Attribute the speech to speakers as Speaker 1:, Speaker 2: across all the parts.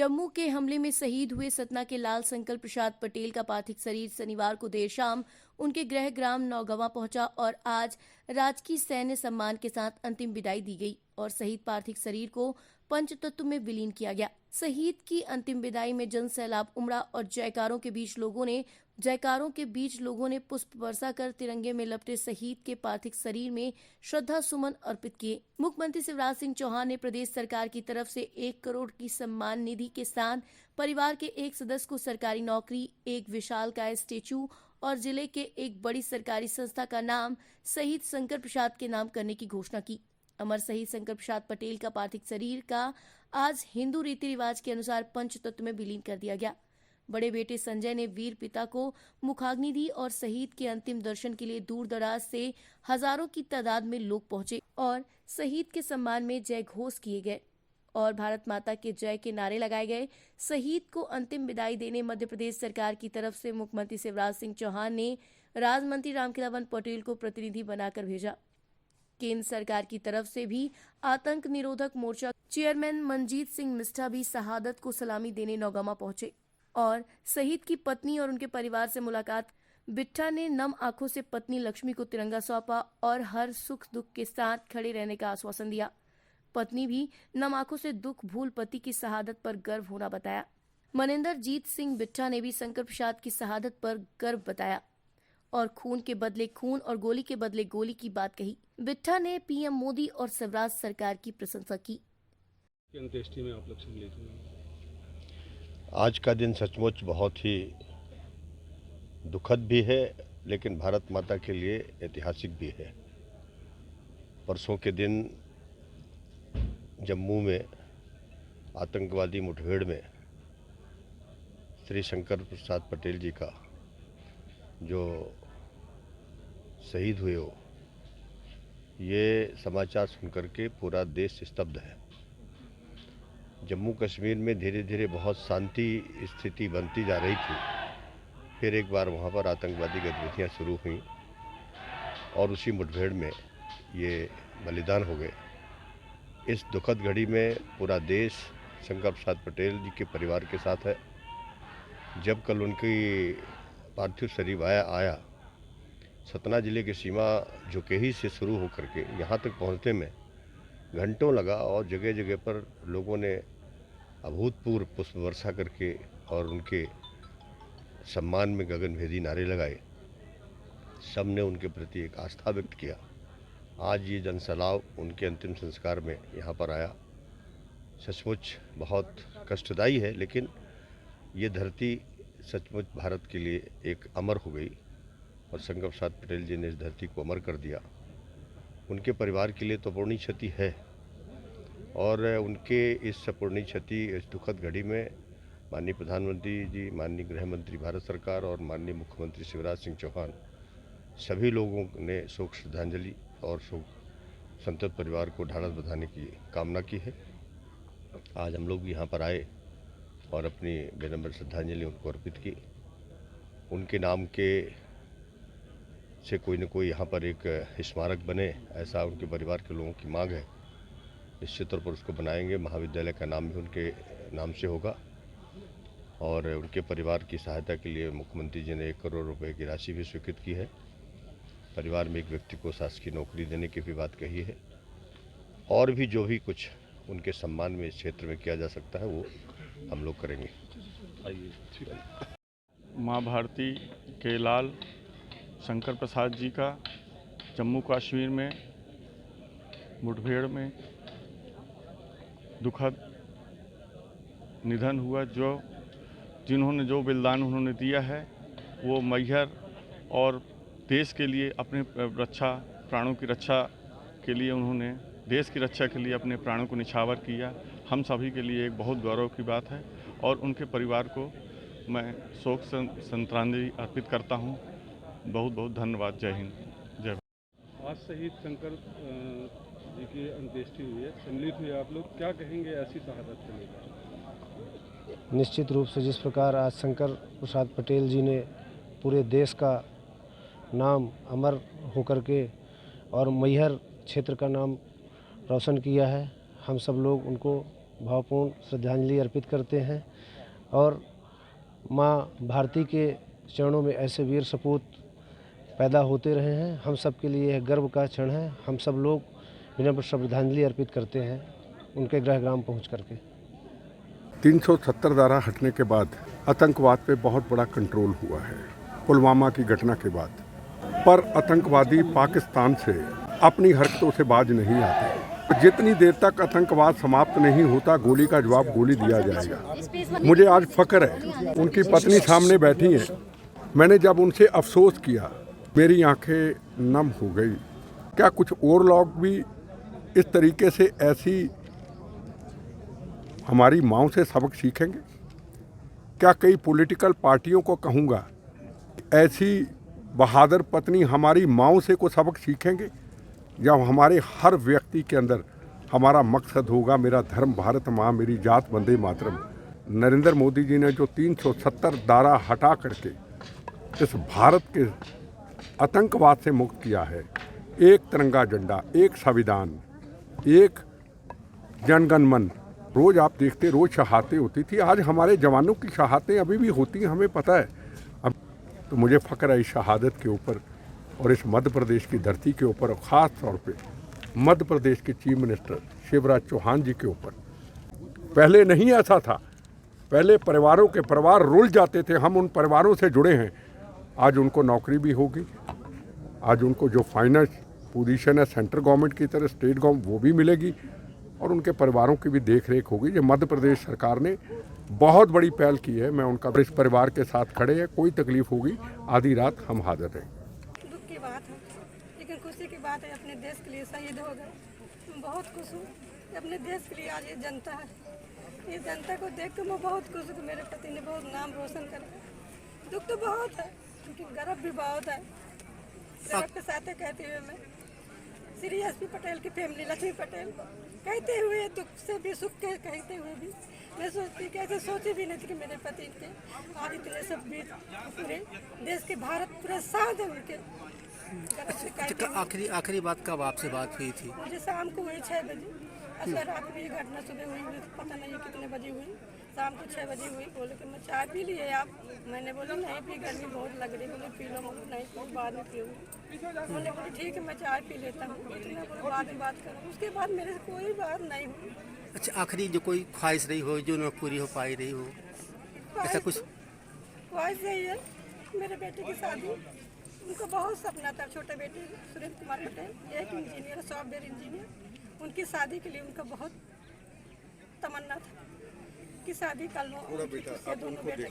Speaker 1: जम्मू के हमले में शहीद हुए सतना के लाल संकल्प प्रसाद पटेल का पार्थिव शरीर शनिवार को देर शाम उनके गृह ग्राम नौगंवा पहुंचा और आज राजकीय सैन्य सम्मान के साथ अंतिम विदाई दी गई और शहीद पार्थिव शरीर को पंचतत्व में विलीन किया गया। शहीद की अंतिम विदाई में जन सैलाब उमड़ा और जयकारों के बीच लोगों ने पुष्प वर्षा कर तिरंगे में लपटे शहीद के पार्थिव शरीर में श्रद्धा सुमन अर्पित किए। मुख्यमंत्री शिवराज सिंह चौहान ने प्रदेश सरकार की तरफ से 1 करोड़ की सम्मान निधि के साथ परिवार के एक सदस्य को सरकारी नौकरी, एक विशालकाय स्टेचू और जिले के एक बड़ी सरकारी संस्था का नाम शहीद शंकर प्रसाद के नाम करने की घोषणा की। अमर शहीद शंकर प्रसाद पटेल का पार्थिव शरीर का आज हिंदू रीति रिवाज के अनुसार पंचतत्व में विलीन कर दिया गया। बड़े बेटे संजय ने वीर पिता को मुखाग्नि दी और शहीद के अंतिम दर्शन के लिए दूर दराज से हजारों की तादाद में लोग पहुंचे और शहीद के सम्मान में जय घोष किए गए और भारत माता के जय के नारे लगाए गए। शहीद को अंतिम विदाई देने मध्य प्रदेश सरकार की तरफ से मुख्यमंत्री शिवराज सिंह चौहान ने राज्य मंत्री रामखेलावन पटेल को प्रतिनिधि बनाकर भेजा। केंद्र सरकार की तरफ से भी आतंक निरोधक मोर्चा चेयरमैन मनजीत सिंह मिश्रा भी शहादत को सलामी देने नौगंवा पहुंचे और शहीद की पत्नी और उनके परिवार से मुलाकात। बिट्ठा ने नम आंखों से पत्नी लक्ष्मी को तिरंगा सौंपा और हर सुख दुख के साथ खड़े रहने का आश्वासन दिया। पत्नी भी नम आंखों से दुख भूल पति की शहादत पर गर्व होना बताया। मनिंदर जीत सिंह बिट्ठा ने भी शंकर प्रसाद की शहादत पर गर्व बताया और खून के बदले खून और गोली के बदले गोली की बात कही। बिट्ठा ने पीएम मोदी और स्वराज सरकार की प्रशंसा की।
Speaker 2: अंत्येष्टि में आप लोग सम्मिलित हुए।
Speaker 3: आज का दिन सचमुच बहुत ही दुखद भी है, लेकिन भारत माता के लिए ऐतिहासिक भी है। परसों के दिन जम्मू में आतंकवादी मुठभेड़ में श्री शंकर प्रसाद पटेल जी का जो शहीद हुए हो, ये समाचार सुनकर के पूरा देश स्तब्ध है। जम्मू कश्मीर में धीरे धीरे बहुत शांति स्थिति बनती जा रही थी, फिर एक बार वहाँ पर आतंकवादी गतिविधियाँ शुरू हुई और उसी मुठभेड़ में ये बलिदान हो गए। इस दुखद घड़ी में पूरा देश शंकर प्रसाद पटेल जी के परिवार के साथ है। जब कल उनकी पार्थिव शरीर आया सतना जिले की सीमा झुकेही से शुरू होकर के यहाँ तक पहुँचने में घंटों लगा और जगह जगह पर लोगों ने अभूतपूर्व पुष्प वर्षा करके और उनके सम्मान में गगनभेदी नारे लगाए। सब ने उनके प्रति एक आस्था व्यक्त किया। आज ये जनसैलाब उनके अंतिम संस्कार में यहाँ पर आया। सचमुच बहुत कष्टदायी है, लेकिन ये धरती सचमुच भारत के लिए एक अमर हो गई और शंकर प्रसाद पटेल जी ने इस धरती को अमर कर दिया। उनके परिवार के लिए तो अपूर्णीय क्षति है और उनके इस अपूर्णीय क्षति इस दुखद घड़ी में माननीय प्रधानमंत्री जी, माननीय गृह मंत्री भारत सरकार और माननीय मुख्यमंत्री शिवराज सिंह चौहान सभी लोगों ने शोक श्रद्धांजलि और शोक संतप्त परिवार को ढाढ़स बंधाने की कामना की है। आज हम लोग यहाँ पर आए और अपनी विनम्र श्रद्धांजलि उनको अर्पित की। उनके नाम के से कोई न कोई यहाँ पर एक स्मारक बने, ऐसा उनके परिवार के लोगों की मांग है। निश्चित तौर पर उसको बनाएंगे। महाविद्यालय का नाम भी उनके नाम से होगा और उनके परिवार की सहायता के लिए मुख्यमंत्री जी ने 1 करोड़ रुपए की राशि भी स्वीकृत की है। परिवार में एक व्यक्ति को शासकीय नौकरी देने की भी बात कही है और भी जो भी कुछ उनके सम्मान में इस क्षेत्र में किया जा सकता है वो हम लोग करेंगे।
Speaker 4: माँ भारती के लाल शंकर प्रसाद जी का जम्मू कश्मीर में मुठभेड़ में दुखद निधन हुआ। जिन्होंने जो बलिदान उन्होंने दिया है वो मैहर और देश के लिए अपने प्राणों की रक्षा के लिए उन्होंने देश की रक्षा के लिए अपने प्राणों को निछावर किया। हम सभी के लिए एक बहुत गौरव की बात है और उनके परिवार को मैं शोक श्रद्धांजलि अर्पित करता हूं। बहुत बहुत धन्यवाद। जय हिंद, जय भारत।
Speaker 2: आज शहीद शंकर जी की अंत्येष्टि हुई है, सम्मिलित हुए आप लोग, क्या कहेंगे ऐसी शहादत के लिए?
Speaker 5: निश्चित रूप से जिस प्रकार आज शंकर प्रसाद पटेल जी ने पूरे देश का नाम अमर होकर के और मैहर क्षेत्र का नाम रोशन किया है, हम सब लोग उनको भावपूर्ण श्रद्धांजलि अर्पित करते हैं और माँ भारती के चरणों में ऐसे वीर सपूत पैदा होते रहे हैं। हम सब के लिए यह गर्व का क्षण है। हम सब लोग विनम्र श्रद्धांजलि अर्पित करते हैं उनके गृहग्राम पहुंच करके।
Speaker 6: 370 धारा हटने के बाद आतंकवाद पे बहुत बड़ा कंट्रोल हुआ है पुलवामा की घटना के बाद, पर आतंकवादी पाकिस्तान से अपनी हरकतों से बाज नहीं आते। जितनी देर तक आतंकवाद समाप्त नहीं होता, गोली का जवाब गोली दिया जाएगा। मुझे आज फख्र है, उनकी पत्नी सामने बैठी हैं। मैंने जब उनसे अफसोस किया, मेरी आंखें नम हो गई। क्या कुछ और लोग भी इस तरीके से ऐसी हमारी माँओं से सबक सीखेंगे? क्या कई पॉलिटिकल पार्टियों को कहूँगा, ऐसी बहादुर पत्नी हमारी माँओं से को सबक सीखेंगे? जब हमारे हर व्यक्ति के अंदर हमारा मकसद होगा, मेरा धर्म भारत माँ, मेरी जात वंदे मातरम। नरेंद्र मोदी जी ने जो 370 धारा हटा करके इस भारत के आतंकवाद से मुक्त किया है, एक तिरंगा झंडा, एक संविधान, एक जनगण मन, रोज़ आप देखते रोज़ शहादतें होती थी। आज हमारे जवानों की शहादतें अभी भी होती हैं, हमें पता है। अब तो मुझे फ़ख्र है इस शहादत के ऊपर और इस मध्य प्रदेश की धरती के ऊपर, और ख़ास तौर पे मध्य प्रदेश के चीफ मिनिस्टर शिवराज चौहान जी के ऊपर। पहले नहीं ऐसा था, पहले परिवारों के परिवार रुल जाते थे। हम उन परिवारों से जुड़े हैं। आज उनको नौकरी भी होगी, आज उनको जो फाइनेंस पोजीशन है सेंट्रल गवर्नमेंट की तरह, स्टेट गवर्नमेंट, वो भी मिलेगी और उनके परिवारों की भी देख रेख होगी। जो मध्य प्रदेश सरकार ने बहुत बड़ी पहल की है, मैं उनका इस परिवार के साथ खड़े हैं। कोई तकलीफ होगी, आधी रात हम हाजिर हैं।
Speaker 7: दुख की बात है, लेकिन खुशी की बात है, अपने देश के लिए शहीद हो गए। मैं बहुत खुश हूँ कि अपने देश के लिए आज ये जनता है। ये जनता को देख कर मैं बहुत खुश हूँ कि मेरे पति ने बहुत नाम रोशन कर। दुख तो बहुत है, लेकिन गर्व भी बहुत है। गर्व के साथ कहते हुए मैं श्री एसपी पटेल की फैमिली, लक्ष्मी पटेल, कहते हुए दुख से भी सुख के कहते हुए भी मैं सोचती, कैसे सोची भी नहीं थी कि मेरे पति के आज इतने सब भी पूरे देश के भारत पूरे साथ है उनके।
Speaker 8: आखिरी बात कब आपसे बात हुई थी?
Speaker 7: मुझे शाम को हुई 6 बजे। अच्छा, रात में ये घटना सुबह हुई, मुझे पता नहीं कितने बजे हुई। शाम को 6 बजे हुई। बोले कि मैं चाय पी लिए आप? मैंने बोला नहीं पी, गर्मी बहुत लग रही। बोले पी लो। मुझे नहीं पी, बाद में पीऊँगी। मैंने बोला ठीक है मैं चाय पी लेता हूँ। इतना बोले बाद में बात करूँ। उसके बाद मेरे से कोई बात नहीं हुई।
Speaker 8: अच्छा, आखिरी जो कोई ख्वाहिश रही हो जो न पूरी हो पाई रही हो, ऐसा कुछ?
Speaker 7: ख्वाहिश यही है, मेरे बेटे की शादी, उनका बहुत सपना था। छोटे बेटे सुरेंद्र कुमार पटेल, एक इंजीनियर, सॉफ्टवेयर इंजीनियर, उनकी शादी के लिए उनका बहुत तमन्ना था कि शादी कर लो। दोनों बेटे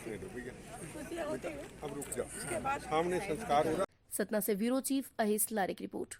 Speaker 7: खुशियाँ होती है। उसके बाद
Speaker 6: सामने संस्कार हो रहा।
Speaker 1: सतना से ब्यूरो चीफ अहिस लारे की रिपोर्ट।